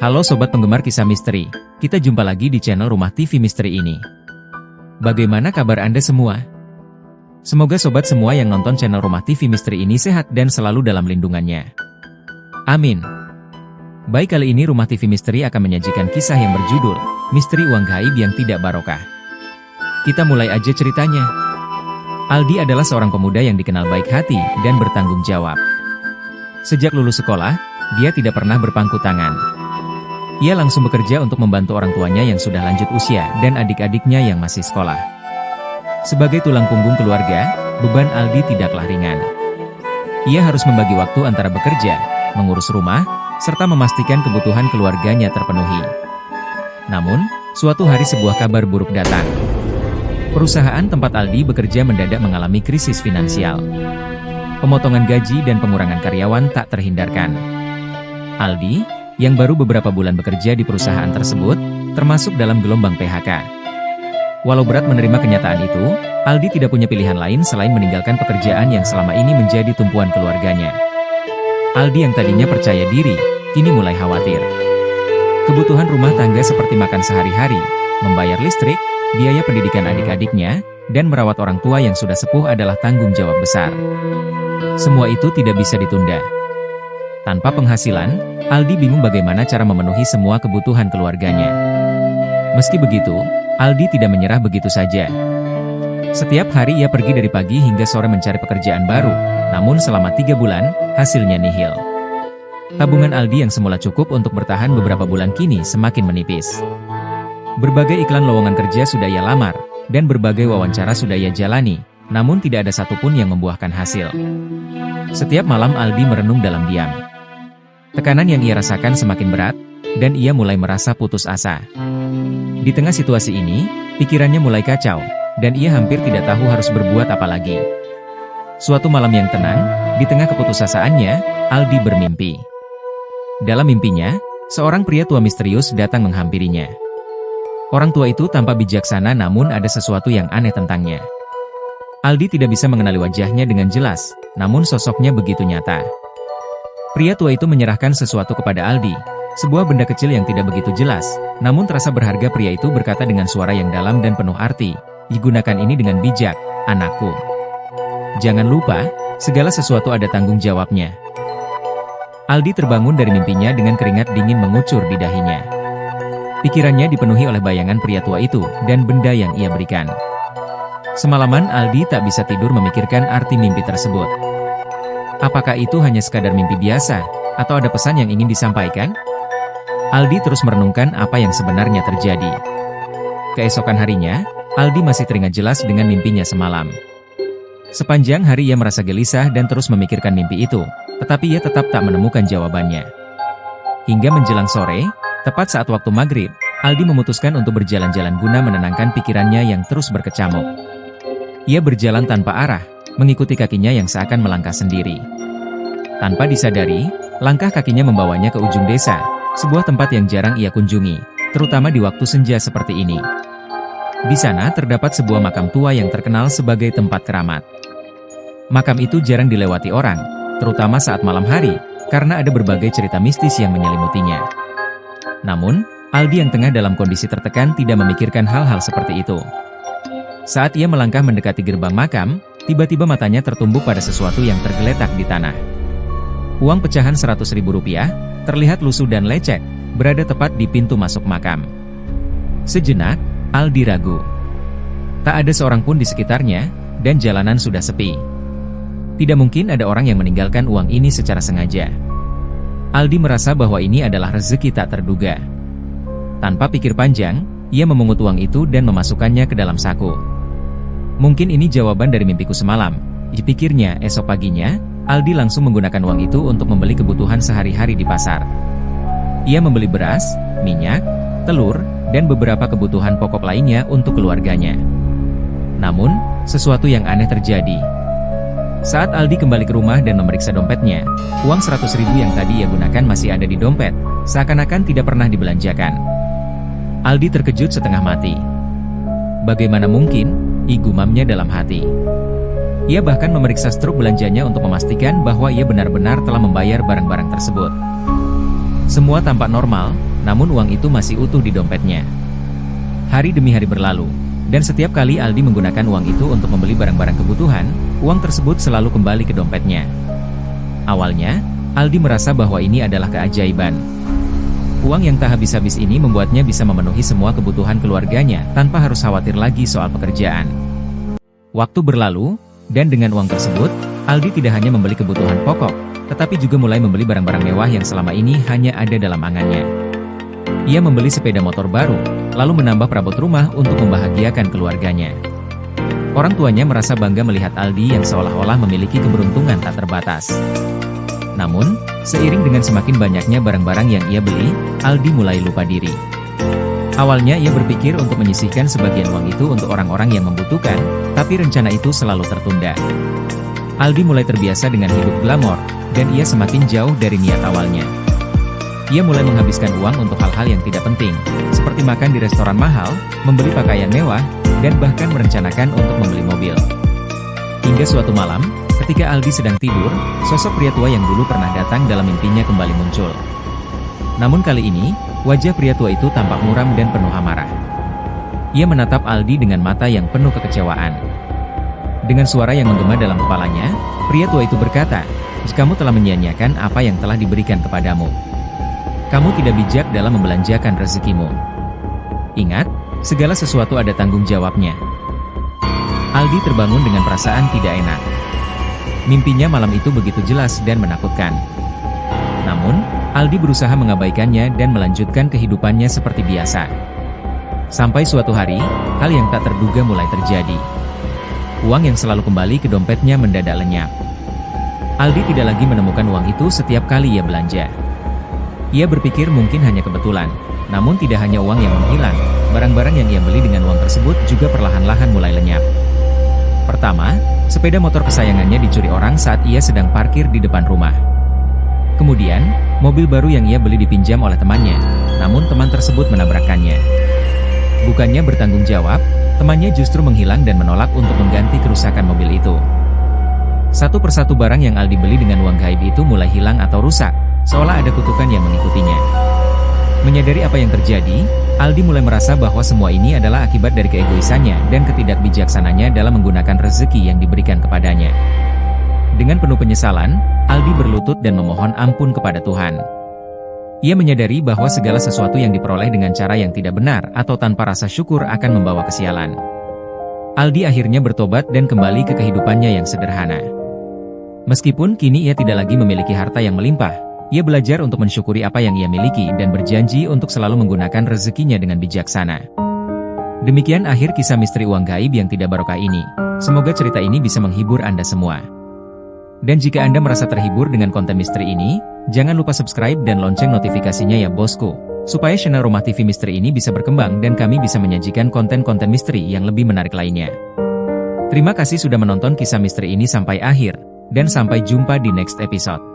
Halo sobat penggemar kisah misteri, kita jumpa lagi di channel Rumah TV Misteri ini. Bagaimana kabar Anda semua? Semoga sobat semua yang nonton channel Rumah TV Misteri ini sehat dan selalu dalam lindungannya. Amin. Baik, kali ini Rumah TV Misteri akan menyajikan kisah yang berjudul Misteri Uang Gaib yang Tidak Barokah. Kita mulai aja ceritanya. Aldi adalah seorang pemuda yang dikenal baik hati dan bertanggung jawab. Sejak lulus sekolah, dia tidak pernah berpangku tangan. Ia langsung bekerja untuk membantu orang tuanya yang sudah lanjut usia dan adik-adiknya yang masih sekolah. Sebagai tulang punggung keluarga, beban Aldi tidaklah ringan. Ia harus membagi waktu antara bekerja, mengurus rumah, serta memastikan kebutuhan keluarganya terpenuhi. Namun, suatu hari sebuah kabar buruk datang. Perusahaan tempat Aldi bekerja mendadak mengalami krisis finansial. Pemotongan gaji dan pengurangan karyawan tak terhindarkan. Aldi, yang baru beberapa bulan bekerja di perusahaan tersebut, termasuk dalam gelombang PHK. Walau berat menerima kenyataan itu, Aldi tidak punya pilihan lain selain meninggalkan pekerjaan yang selama ini menjadi tumpuan keluarganya. Aldi yang tadinya percaya diri, kini mulai khawatir. Kebutuhan rumah tangga seperti makan sehari-hari, membayar listrik, biaya pendidikan adik-adiknya, dan merawat orang tua yang sudah sepuh adalah tanggung jawab besar. Semua itu tidak bisa ditunda. Tanpa penghasilan, Aldi bingung bagaimana cara memenuhi semua kebutuhan keluarganya. Meski begitu, Aldi tidak menyerah begitu saja. Setiap hari ia pergi dari pagi hingga sore mencari pekerjaan baru, namun selama 3 bulan, hasilnya nihil. Tabungan Aldi yang semula cukup untuk bertahan beberapa bulan kini semakin menipis. Berbagai iklan lowongan kerja sudah ia lamar, dan berbagai wawancara sudah ia jalani, namun tidak ada satupun yang membuahkan hasil. Setiap malam Aldi merenung dalam diam. Tekanan yang ia rasakan semakin berat, dan ia mulai merasa putus asa. Di tengah situasi ini, pikirannya mulai kacau, dan ia hampir tidak tahu harus berbuat apa lagi. Suatu malam yang tenang, di tengah keputusasaannya, Aldi bermimpi. Dalam mimpinya, seorang pria tua misterius datang menghampirinya. Orang tua itu tampak bijaksana, namun ada sesuatu yang aneh tentangnya. Aldi tidak bisa mengenali wajahnya dengan jelas, namun sosoknya begitu nyata. Pria tua itu menyerahkan sesuatu kepada Aldi, sebuah benda kecil yang tidak begitu jelas, namun terasa berharga. Pria itu berkata dengan suara yang dalam dan penuh arti, "Digunakan ini dengan bijak, anakku. Jangan lupa, segala sesuatu ada tanggung jawabnya." Aldi terbangun dari mimpinya dengan keringat dingin mengucur di dahinya. Pikirannya dipenuhi oleh bayangan pria tua itu dan benda yang ia berikan. Semalaman Aldi tak bisa tidur memikirkan arti mimpi tersebut. Apakah itu hanya sekadar mimpi biasa, atau ada pesan yang ingin disampaikan? Aldi terus merenungkan apa yang sebenarnya terjadi. Keesokan harinya, Aldi masih teringat jelas dengan mimpinya semalam. Sepanjang hari ia merasa gelisah dan terus memikirkan mimpi itu, tetapi ia tetap tak menemukan jawabannya. Hingga menjelang sore, tepat saat waktu maghrib, Aldi memutuskan untuk berjalan-jalan guna menenangkan pikirannya yang terus berkecamuk. Ia berjalan tanpa arah, mengikuti kakinya yang seakan melangkah sendiri. Tanpa disadari, langkah kakinya membawanya ke ujung desa, sebuah tempat yang jarang ia kunjungi, terutama di waktu senja seperti ini. Di sana terdapat sebuah makam tua yang terkenal sebagai tempat keramat. Makam itu jarang dilewati orang, terutama saat malam hari, karena ada berbagai cerita mistis yang menyelimutinya. Namun, Aldi yang tengah dalam kondisi tertekan tidak memikirkan hal-hal seperti itu. Saat ia melangkah mendekati gerbang makam, tiba-tiba matanya tertumbuk pada sesuatu yang tergeletak di tanah. Uang pecahan Rp100.000, terlihat lusuh dan lecek, berada tepat di pintu masuk makam. Sejenak, Aldi ragu. Tak ada seorang pun di sekitarnya, dan jalanan sudah sepi. Tidak mungkin ada orang yang meninggalkan uang ini secara sengaja. Aldi merasa bahwa ini adalah rezeki tak terduga. Tanpa pikir panjang, ia memungut uang itu dan memasukkannya ke dalam saku. Mungkin ini jawaban dari mimpiku semalam, dipikirnya. Esok paginya, Aldi langsung menggunakan uang itu untuk membeli kebutuhan sehari-hari di pasar. Ia membeli beras, minyak, telur, dan beberapa kebutuhan pokok lainnya untuk keluarganya. Namun, sesuatu yang aneh terjadi. Saat Aldi kembali ke rumah dan memeriksa dompetnya, uang Rp100.000 yang tadi ia gunakan masih ada di dompet, seakan-akan tidak pernah dibelanjakan. Aldi terkejut setengah mati. Bagaimana mungkin? Gumamnya dalam hati. Ia bahkan memeriksa struk belanjanya untuk memastikan bahwa ia benar-benar telah membayar barang-barang tersebut. Semua tampak normal, namun uang itu masih utuh di dompetnya. Hari demi hari berlalu, dan setiap kali Aldi menggunakan uang itu untuk membeli barang-barang kebutuhan, uang tersebut selalu kembali ke dompetnya. Awalnya, Aldi merasa bahwa ini adalah keajaiban. Uang yang tak habis-habis ini membuatnya bisa memenuhi semua kebutuhan keluarganya tanpa harus khawatir lagi soal pekerjaan. Waktu berlalu, dan dengan uang tersebut, Aldi tidak hanya membeli kebutuhan pokok, tetapi juga mulai membeli barang-barang mewah yang selama ini hanya ada dalam angannya. Ia membeli sepeda motor baru, lalu menambah perabot rumah untuk membahagiakan keluarganya. Orang tuanya merasa bangga melihat Aldi yang seolah-olah memiliki keberuntungan tak terbatas. Namun, seiring dengan semakin banyaknya barang-barang yang ia beli, Aldi mulai lupa diri. Awalnya ia berpikir untuk menyisihkan sebagian uang itu untuk orang-orang yang membutuhkan, tapi rencana itu selalu tertunda. Aldi mulai terbiasa dengan hidup glamor, dan ia semakin jauh dari niat awalnya. Ia mulai menghabiskan uang untuk hal-hal yang tidak penting, seperti makan di restoran mahal, membeli pakaian mewah, dan bahkan merencanakan untuk membeli mobil. Hingga suatu malam, ketika Aldi sedang tidur, sosok pria tua yang dulu pernah datang dalam mimpinya kembali muncul. Namun kali ini, wajah pria tua itu tampak muram dan penuh amarah. Ia menatap Aldi dengan mata yang penuh kekecewaan. Dengan suara yang menggema dalam kepalanya, pria tua itu berkata, "Kamu telah menyia-nyiakan apa yang telah diberikan kepadamu. Kamu tidak bijak dalam membelanjakan rezekimu. Ingat, segala sesuatu ada tanggung jawabnya." Aldi terbangun dengan perasaan tidak enak. Mimpinya malam itu begitu jelas dan menakutkan. Namun, Aldi berusaha mengabaikannya dan melanjutkan kehidupannya seperti biasa. Sampai suatu hari, hal yang tak terduga mulai terjadi. Uang yang selalu kembali ke dompetnya mendadak lenyap. Aldi tidak lagi menemukan uang itu setiap kali ia belanja. Ia berpikir mungkin hanya kebetulan, namun tidak hanya uang yang menghilang, barang-barang yang ia beli dengan uang tersebut juga perlahan-lahan mulai lenyap. Pertama, sepeda motor kesayangannya dicuri orang saat ia sedang parkir di depan rumah. Kemudian, mobil baru yang ia beli dipinjam oleh temannya, namun teman tersebut menabrakkannya. Bukannya bertanggung jawab, temannya justru menghilang dan menolak untuk mengganti kerusakan mobil itu. Satu persatu barang yang Aldi beli dengan uang gaib itu mulai hilang atau rusak, seolah ada kutukan yang mengikutinya. Menyadari apa yang terjadi, Aldi mulai merasa bahwa semua ini adalah akibat dari keegoisannya dan ketidakbijaksananya dalam menggunakan rezeki yang diberikan kepadanya. Dengan penuh penyesalan, Aldi berlutut dan memohon ampun kepada Tuhan. Ia menyadari bahwa segala sesuatu yang diperoleh dengan cara yang tidak benar atau tanpa rasa syukur akan membawa kesialan. Aldi akhirnya bertobat dan kembali ke kehidupannya yang sederhana. Meskipun kini ia tidak lagi memiliki harta yang melimpah, ia belajar untuk mensyukuri apa yang ia miliki dan berjanji untuk selalu menggunakan rezekinya dengan bijaksana. Demikian akhir kisah misteri uang gaib yang tidak barokah ini. Semoga cerita ini bisa menghibur Anda semua. Dan jika Anda merasa terhibur dengan konten misteri ini, jangan lupa subscribe dan lonceng notifikasinya ya bosku, supaya channel Rumah TV Misteri ini bisa berkembang dan kami bisa menyajikan konten-konten misteri yang lebih menarik lainnya. Terima kasih sudah menonton kisah misteri ini sampai akhir, dan sampai jumpa di next episode.